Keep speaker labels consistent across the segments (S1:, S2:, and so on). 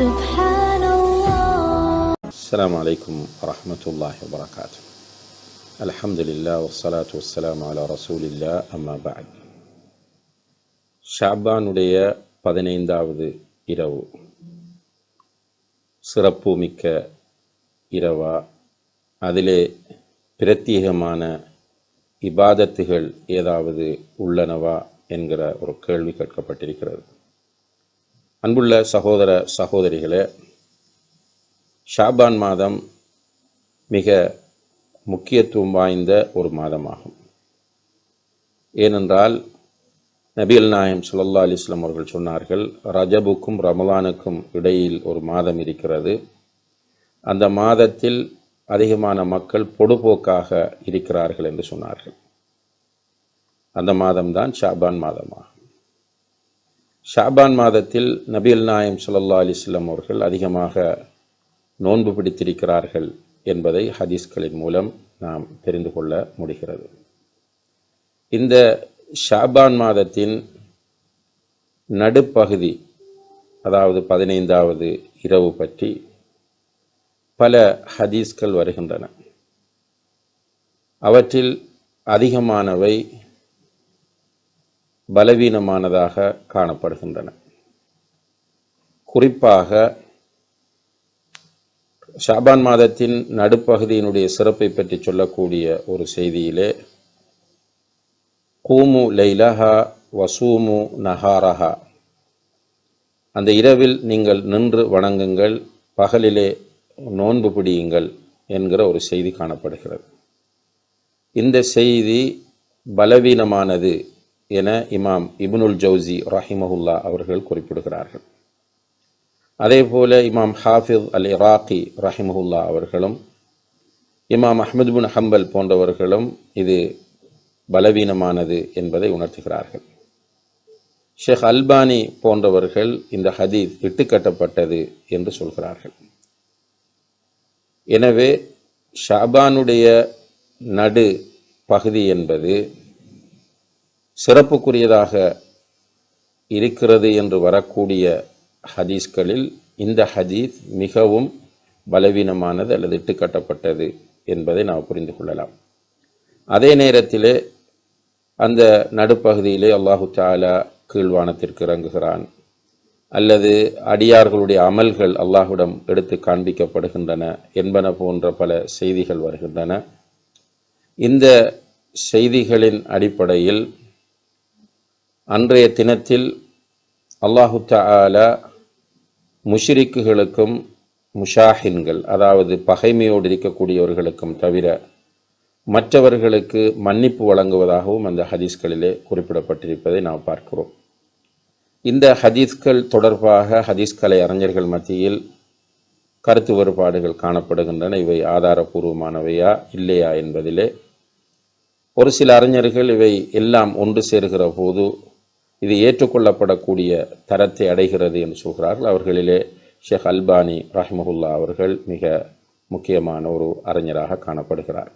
S1: سبحان الله.
S2: السلام عليكم ورحمة الله وبركاته. الحمد لله والصلاة والسلام على رسول الله أما بعد. ஷாபானுடைய 15வது இரவு சிறப்புமிக்க இரவா, அதிலே பிரத்யேகமான இபாதத்துகள் ஏதாவது உள்ளனவா என்கிற ஒரு கேள்வி கேட்கப்பட்டிருக்கிறது. அன்புள்ள சகோதர சகோதரிகளே, ஷாபான் மாதம் மிக முக்கியத்துவம் வாய்ந்த ஒரு மாதமாகும். ஏனென்றால் நபிகள் நாயகம் ஸல்லல்லாஹு அலைஹி வஸல்லம் அவர்கள் சொன்னார்கள், ரஜபுக்கும் ரமலானுக்கும் இடையில் ஒரு மாதம் இருக்கிறது. அந்த மாதத்தில் அதிகமான மக்கள் பொடுபோக்காக இருக்கிறார்கள் என்று சொன்னார்கள். அந்த மாதம்தான் ஷாபான் மாதமாகும். ஷாபான் மாதத்தில் நபிகள் நாயகம் ஸல்லல்லாஹு அலைஹி வஸல்லம் அவர்கள் அதிகமாக நோன்பு பிடித்திருக்கிறார்கள் என்பதை ஹதீஸ்களின் மூலம் நாம் தெரிந்து கொள்ள முடிகிறது. இந்த ஷாபான் மாதத்தின் நடுப்பகுதி, அதாவது 15வது இரவு பற்றி பல ஹதீஸ்கள் வருகின்றன. அவற்றில் அதிகமானவை பலவீனமானதாக காணப்படுகின்றன. குறிப்பாக ஷாபான் மாதத்தின் நடுப்பகுதியினுடைய சிறப்பை பற்றி சொல்லக்கூடிய ஒரு செய்தியிலே, கூமு லைலஹா வசூமு நஹாரஹா, அந்த இரவில் நீங்கள் நின்று வணங்குங்கள், பகலிலே நோன்பு பிடியுங்கள் என்கிற ஒரு செய்தி காணப்படுகிறது. இந்த செய்தி பலவீனமானது என இமாம் இப்னுல் ஜௌசி ரஹிமஹுல்லா அவர்கள் குறிப்பிடுகிறார்கள். அதே போல இமாம் ஹாஃபிஸ் அல் இராக்கி ரஹிமஹுல்லா அவர்களும் இமாம் அஹ்மத் பின் ஹம்பல் போன்றவர்களும் இது பலவீனமானது என்பதை உணர்த்துகிறார்கள். ஷேக் அல்பானி போன்றவர்கள் இந்த ஹதீஸ் இட்டுக்கட்டப்பட்டது என்று சொல்கிறார்கள். எனவே ஷாபானுடைய நடு பகுதி என்பது சிறப்புக்குரியதாக இருக்கிறது என்று வரக்கூடிய ஹதீஸ்களில் இந்த ஹதீஸ் மிகவும் பலவீனமானது அல்லது இட்டுக்கட்டப்பட்டது என்பதை நாம் புரிந்து கொள்ளலாம். அதே நேரத்திலே அந்த நடுப்பகுதியிலே அல்லாஹு தஆலா கீழ்வானத்திற்கு இறங்குகிறான், அல்லது அடியார்களுடைய அமல்கள் அல்லாஹ்விடம் எடுத்து காண்பிக்கப்படுகின்றன என்பன போன்ற பல செய்திகள் வருகின்றன. இந்த செய்திகளின் அடிப்படையில் அன்றைய தினத்தில் அல்லாஹு தஆலா முஷ்ரிக்குகளுக்கும் முஷாஹின்கள், அதாவது பகைமையோடு இருக்கக்கூடியவர்களுக்கும் தவிர மற்றவர்களுக்கு மன்னிப்பு வழங்குவதாகவும் அந்த ஹதீஸ்களிலே குறிப்பிடப்பட்டிருப்பதை நாம் பார்க்கிறோம். இந்த ஹதீஸ்கள் தொடர்பாக ஹதீஸ்கலை அறிஞர்கள் மத்தியில் கருத்து வேறுபாடுகள் காணப்படுகின்றன. இவை ஆதாரபூர்வமானவையா இல்லையா என்பதிலே ஒரு சில அறிஞர்கள் இவை எல்லாம் ஒன்று சேர்கிற போது இது ஏற்றுக்கொள்ளப்படக்கூடிய தரத்தை அடைகிறது என்று சொல்கிறார்கள். அவர்களிலே ஷேக் அல்பானி ரஹ்மஹுல்லா அவர்கள் மிக முக்கியமான ஒரு அறிஞராக காணப்படுகிறார்.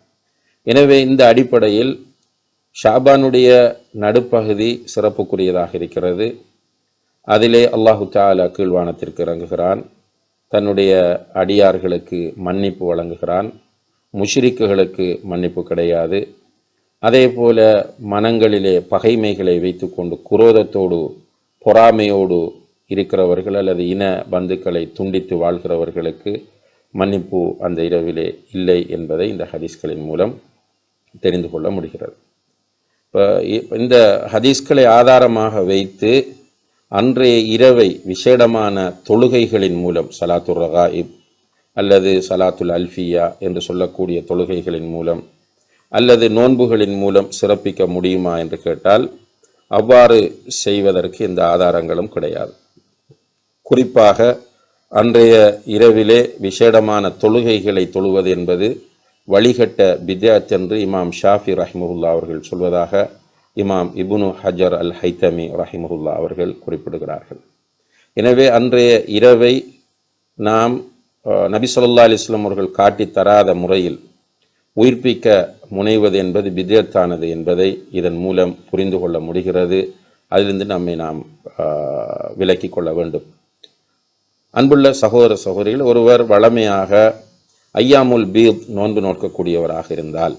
S2: எனவே இந்த அடிப்படையில் ஷாபானுடைய நடுப்பகுதி சிறப்புக்குரியதாக இருக்கிறது. அதிலே அல்லாஹு தஆலா கீழ்வானத்திற்கு இறங்குகிறான், தன்னுடைய அடியார்களுக்கு மன்னிப்பு வழங்குகிறான், முஷ்ரிக்குகளுக்கு மன்னிப்பு கிடையாது. அதே போல மனங்களிலே பகைமைகளை வைத்து கொண்டு குரோதத்தோடு பொறாமையோடு இருக்கிறவர்கள் அல்லது இன பந்துக்களை துண்டித்து வாழ்கிறவர்களுக்கு மன்னிப்பு அந்த இரவிலே இல்லை என்பதை இந்த ஹதீஸ்களின் மூலம் தெரிந்து கொள்ள முடிகிறது. இப்போ இந்த ஹதீஸ்களை ஆதாரமாக வைத்து அன்றைய இரவை விசேடமான தொழுகைகளின் மூலம், சலாத்துர் ரகாயிப் அல்லது சலாத்துல் அல்ஃபியா என்று சொல்லக்கூடிய தொழுகைகளின் மூலம் அல்லது நோன்புகளின் மூலம் சிறப்பிக்க முடியுமா என்று கேட்டால் அவ்வாறு செய்வதற்கு எந்த ஆதாரங்களும் கிடையாது. குறிப்பாக அன்றைய இரவிலே விசேடமான தொழுகைகளை தொழுவது என்பது வழிகட்ட பித்அத் என்று இமாம் ஷாஃபி ரஹிமஹுல்லா அவர்கள் சொல்வதாக இமாம் இப்னு ஹஜர் அல் ஹைத்தமி ரஹிமஹுல்லா அவர்கள் குறிப்பிடுகிறார்கள். எனவே அன்றைய இரவை நாம் நபி ஸல்லல்லாஹு அலைஹி வஸல்லம் அவர்கள் காட்டி தராத முறையில் உயிர்ப்பிக்க முனைவது என்பது பித்அத்தானது என்பதை இதன் மூலம் புரிந்து கொள்ள முடிகிறது. அதிலிருந்து நாம் விலக்கிக் கொள்ள வேண்டும். அன்புள்ள சகோதர சகோதரிகள், ஒருவர் வளமையாக ஐயாமுல் பீத் நோன்பு நோக்கக்கூடியவராக இருந்தால்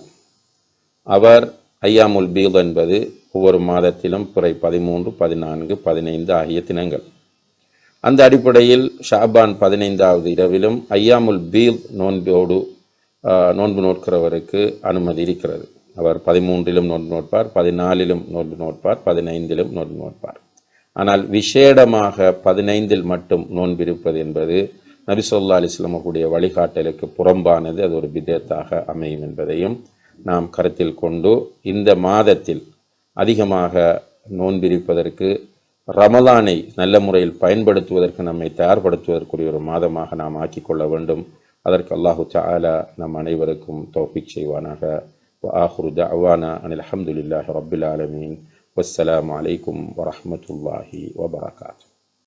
S2: அவர் ஐயாமுல் பீத் என்பது ஒவ்வொரு மாதத்திலும் பிறை 13, 14, 15 ஆகிய தினங்கள். அந்த அடிப்படையில் ஷாபான் 15வது இரவிலும் ஐயாமுல் பீத் நோன்பு நோட்கிறவருக்கு அனுமதி இருக்கிறது. அவர் 13லும் நோன்பு நோட்பார், 14லும் நோன்பு நோட்பார், 15லும் நோன்பு நோட்பார். ஆனால் விசேடமாக 15இல் மட்டும் நோன்பிருப்பது என்பது நபி ஸல்லல்லாஹு அலைஹி வஸல்லம் அவர்களுடைய வழிகாட்டலுக்கு புறம்பானது. அது ஒரு பிதத்தாக அமையும் என்பதையும் நாம் கருத்தில் கொண்டு இந்த மாதத்தில் அதிகமாக நோன்பிருப்பதற்கு, ரமலானை நல்ல முறையில் பயன்படுத்துவதற்கு, நம்மை தயார்படுத்துவதற்குரிய ஒரு மாதமாக நாம் ஆக்கிக்கொள்ள வேண்டும். அதற்கு அல்லாஹு தஆலா நம் அனைவருக்கும் தௌஃபீக் செய்வானாக. வஆஹிரு தஅவானா அனில் ஹம்துலில்லாஹி ரப்பில் ஆலமீன். வஸ்ஸலாமு அலைக்கும் வரஹ்மத்துல்லாஹி வபரகாத்துஹு.